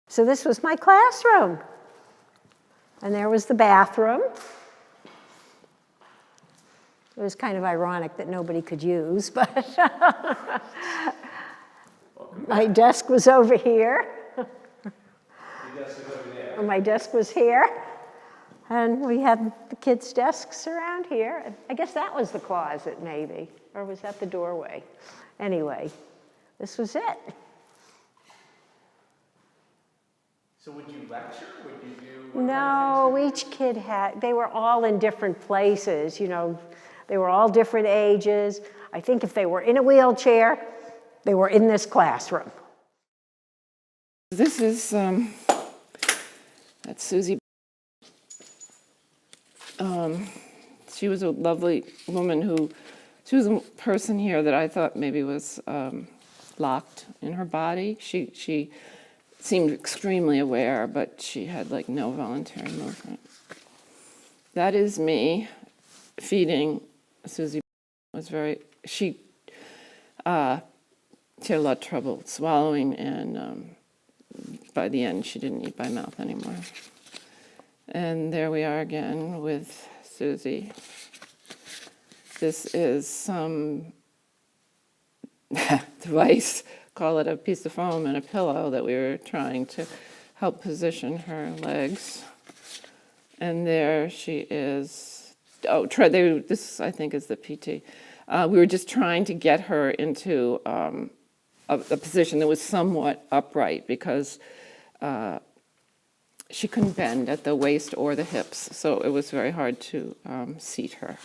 So this was my classroom. And there was the bathroom. It was kind of ironic that nobody could use, but my desk was over here. Your desk is over there. My desk was here. And we had the kids' desks around here. I guess that was the closet, maybe. Or was that the doorway? Anyway, this was it. So would you lecture? Would you do... No, each kid had, they were all in different places, you know. They were all different ages. I think if they were in a wheelchair, they were in this classroom. This is, that's Susie. She was a lovely woman she was a person here that I thought maybe was locked in her body. She seemed extremely aware, but she had like no voluntary movement. That is me feeding. Susie was she had a lot of trouble swallowing, and by the end she didn't eat by mouth anymore. And there we are again with Susie. This is some device, call it a piece of foam and a pillow, that we were trying to help position her legs. And there she is. This I think is the PT. We were just trying to get her into a position that was somewhat upright, because she couldn't bend at the waist or the hips, so it was very hard to seat her.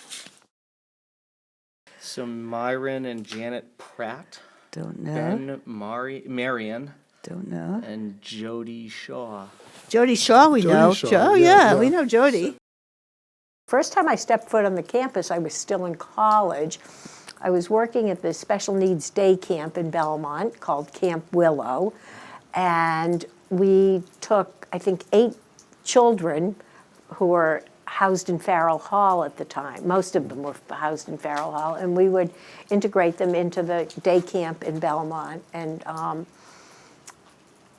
So Myron and Janet Pratt. Don't know. Ben Marion. Don't know. And Jody Shaw. Jody Shaw, we know. Shaw, Yeah, we know Jody. First time I stepped foot on the campus, I was still in college. I was working at the special needs day camp in Belmont called Camp Willow, and we took, I think, 8 children who were housed in Farrell Hall at the time. Most of them were housed in Farrell Hall, and we would integrate them into the day camp in Belmont. And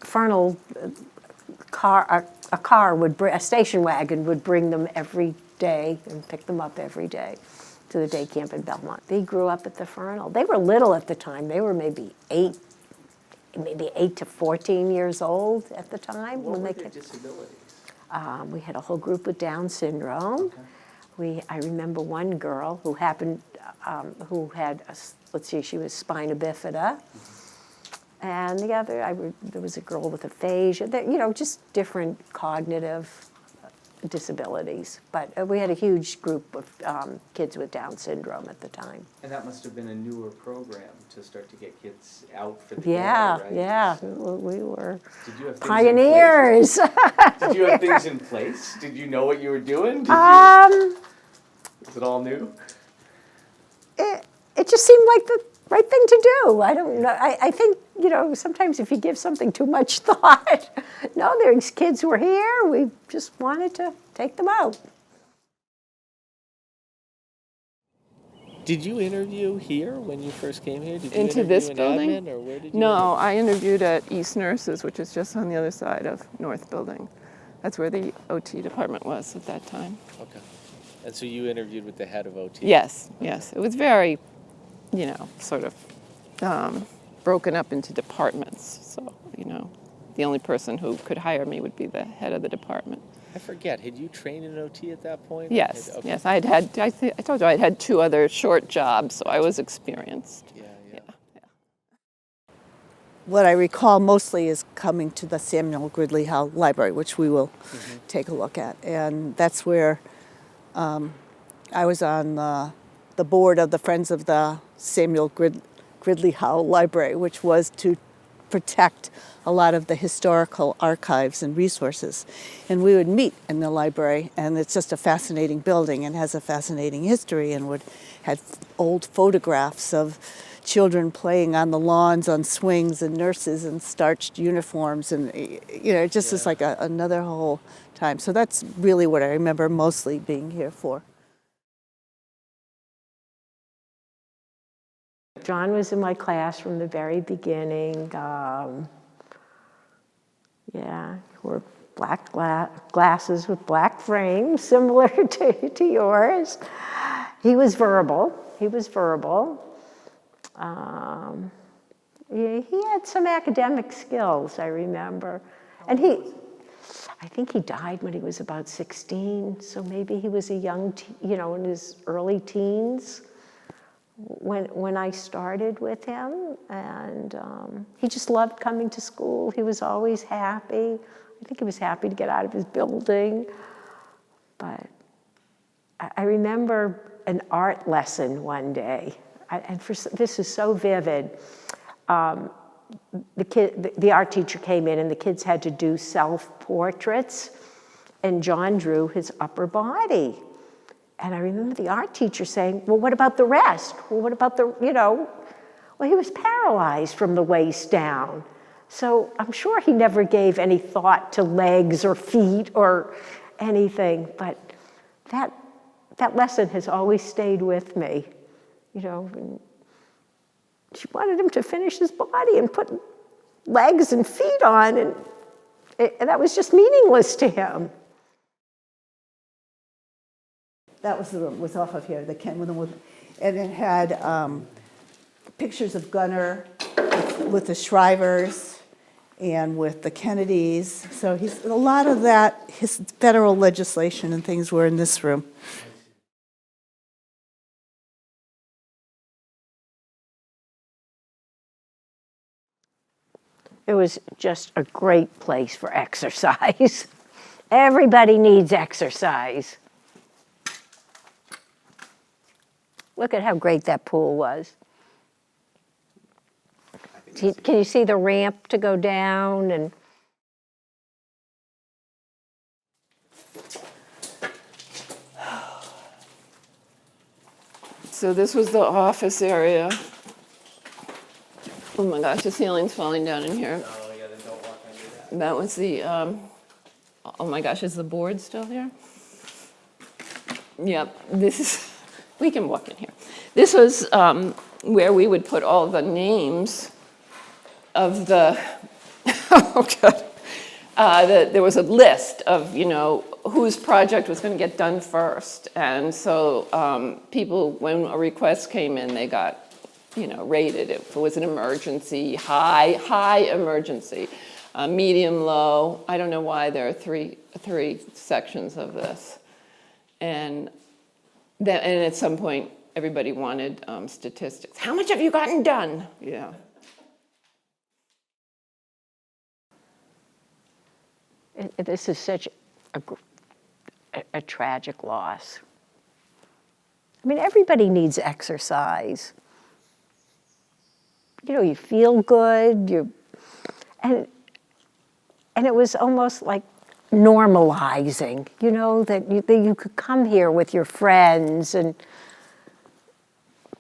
Fernald, a station wagon would bring them every day and pick them up every day to the day camp in Belmont. They grew up at the Fernald. They were little at the time. They were maybe 8 to 14 years old at the time. What were their disabilities? We had a whole group with Down syndrome. Okay. I remember one girl who who had, she was spina bifida. And the other, there was a girl with aphasia, just different cognitive disabilities. But we had a huge group of kids with Down syndrome at the time. And that must have been a newer program to start to get kids out for the day, right? Yeah, we were Did you have things pioneers. in place? Did you have things in place? Did you know what you were doing? Is it all new? It just seemed like the right thing to do. I don't know. I think, sometimes if you give something too much thought, no, there's kids who are here. We just wanted to take them out. Did you interview here when you first came here? Did you Into interview this in building? admin, or where did you No, interview? I interviewed at East Nurses, which is just on the other side of North Building. That's where the OT department was at that time. Okay. And so you interviewed with the head of OT? Yes. It was very, sort of broken up into departments. So, the only person who could hire me would be the head of the department. I forget, had you trained in OT at that point? Yes, Okay. yes. I told you I had 2 other short jobs, so I was experienced. Yeah. What I recall mostly is coming to the Samuel Gridley Howe Library, which we will take a look at. And that's where I was on the board of the Friends of the Samuel Gridley Howe Library, which was to protect a lot of the historical archives and resources. And we would meet in the library, and it's just a fascinating building and has a fascinating history, and had old photographs of children playing on the lawns on swings, and nurses in starched uniforms, and it just is like another whole time. So that's really what I remember mostly being here for. John was in my class from the very beginning. Yeah, he wore black glasses with black frames, similar to yours. He was verbal. He was verbal. Yeah, he had some academic skills, I remember. And I think he died when he was about 16, so maybe he was a young, in his early teens when I started with him. And he just loved coming to school. He was always happy. I think he was happy to get out of his building. But I remember an art lesson one day, this is so vivid. The art teacher came in and the kids had to do self-portraits, and John drew his upper body. And I remember the art teacher saying, well, what about the rest? Well, what about well, he was paralyzed from the waist down. So I'm sure he never gave any thought to legs or feet or anything, but that lesson has always stayed with me, and she wanted him to finish his body and put legs and feet on, and that was just meaningless to him. That was the room, was off of here, and it had pictures of Gunnar with the Shrivers and with the Kennedys. So a lot of that, his federal legislation and things were in this room. It was just a great place for exercise. Everybody needs exercise. Look at how great that pool was. Can you see the ramp to go down? And So this was the office area. Oh my gosh, the ceiling's falling down in here. Oh, yeah, then don't walk under that. That was the, oh my gosh, is the board still here? Yep, we can walk in here. This was where we would put all the names of the, oh God. There was a list of, whose project was going to get done first. And so people, when a request came in, they got rated. If it was an emergency, high emergency, medium, low. I don't know why there are three sections of this. And at some point, everybody wanted statistics. How much have you gotten done? Yeah. this is such a tragic loss. I mean, everybody needs exercise. You feel good, and it was almost like normalizing, that you could come here with your friends and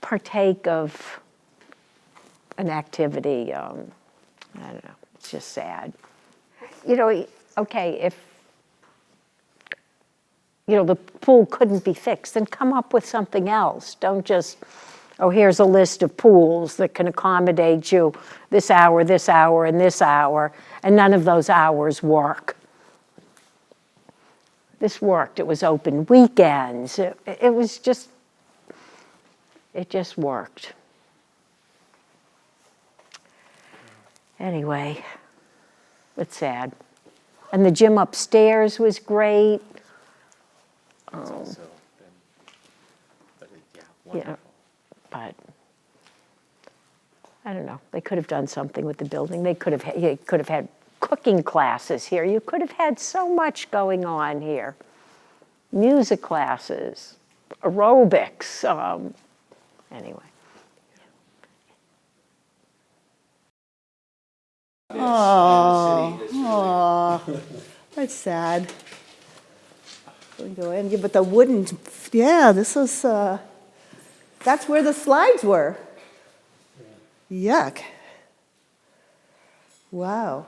partake of an activity. I don't know, it's just sad. Okay, if the pool couldn't be fixed, then come up with something else. Don't just, here's a list of pools that can accommodate you this hour, and this hour, and none of those hours work. This worked. It was open weekends. It just worked. Anyway, it's sad. And the gym upstairs was great. It's also been, wonderful. Yeah, but I don't know. They could have done something with the building. You could have had cooking classes here. You could have had so much going on here. Music classes, aerobics. Anyway. Oh, that's sad. But the wooden, this is, that's where the slides were. Yuck. Wow.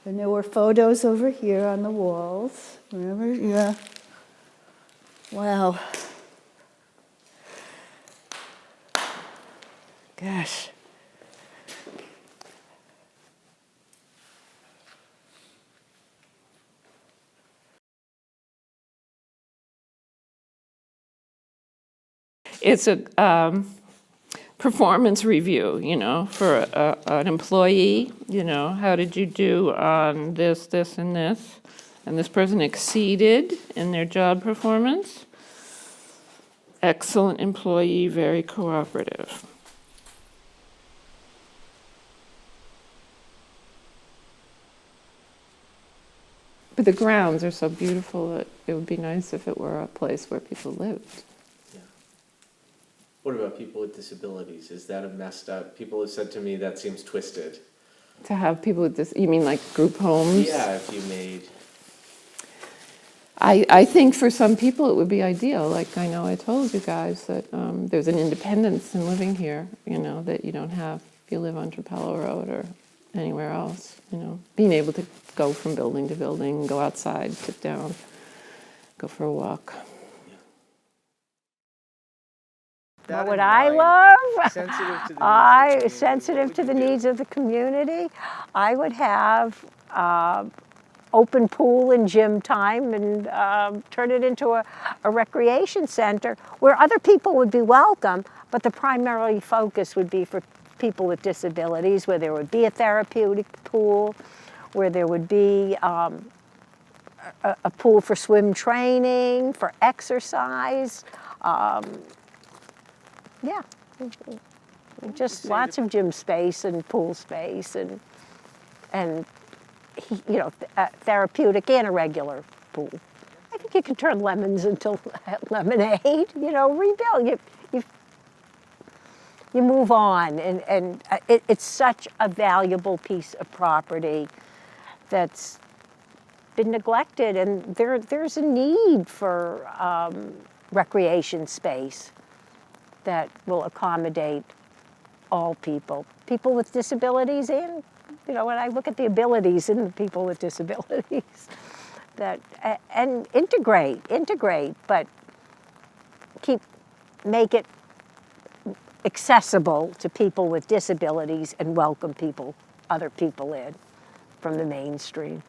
And there were photos over here on the walls. Remember? Yeah. Wow. Gosh. it's a performance review, you know, for an employee. You know, how did you do on this, this, and this? And this person exceeded in their job performance. Excellent employee, very cooperative. But the grounds are so beautiful that it would be nice if it were a place where people lived. Yeah. What about people with disabilities? Is that a messed up? People have said to me that seems twisted. To have people with this, you mean like group homes? Yeah, if you made. I think for some people it would be ideal. Like I know I told you guys that there's an independence in living here, you know, that you don't have if you live on Trapello Road or anywhere else, you know. Being able to go from building to building, go outside, sit down, go for a walk. What would I love? Sensitive to the needs of the community. Sensitive to the needs of the community. I would have open pool and gym time and turn it into a recreation center where other people would be welcome, but the primary focus would be for people with disabilities, where there would be a therapeutic pool, where there would be a pool for swim training, for exercise. Yeah, just lots of gym space and pool space and you know, therapeutic and a regular pool. I think you can turn lemons into lemonade. You know, rebuild. You move on, and it's such a valuable piece of property that's been neglected, and there's a need for recreation space that will accommodate all people with disabilities, and, you know, when I look at the abilities in the people with disabilities, and integrate, but make it accessible to people with disabilities and welcome other people in from the mainstream.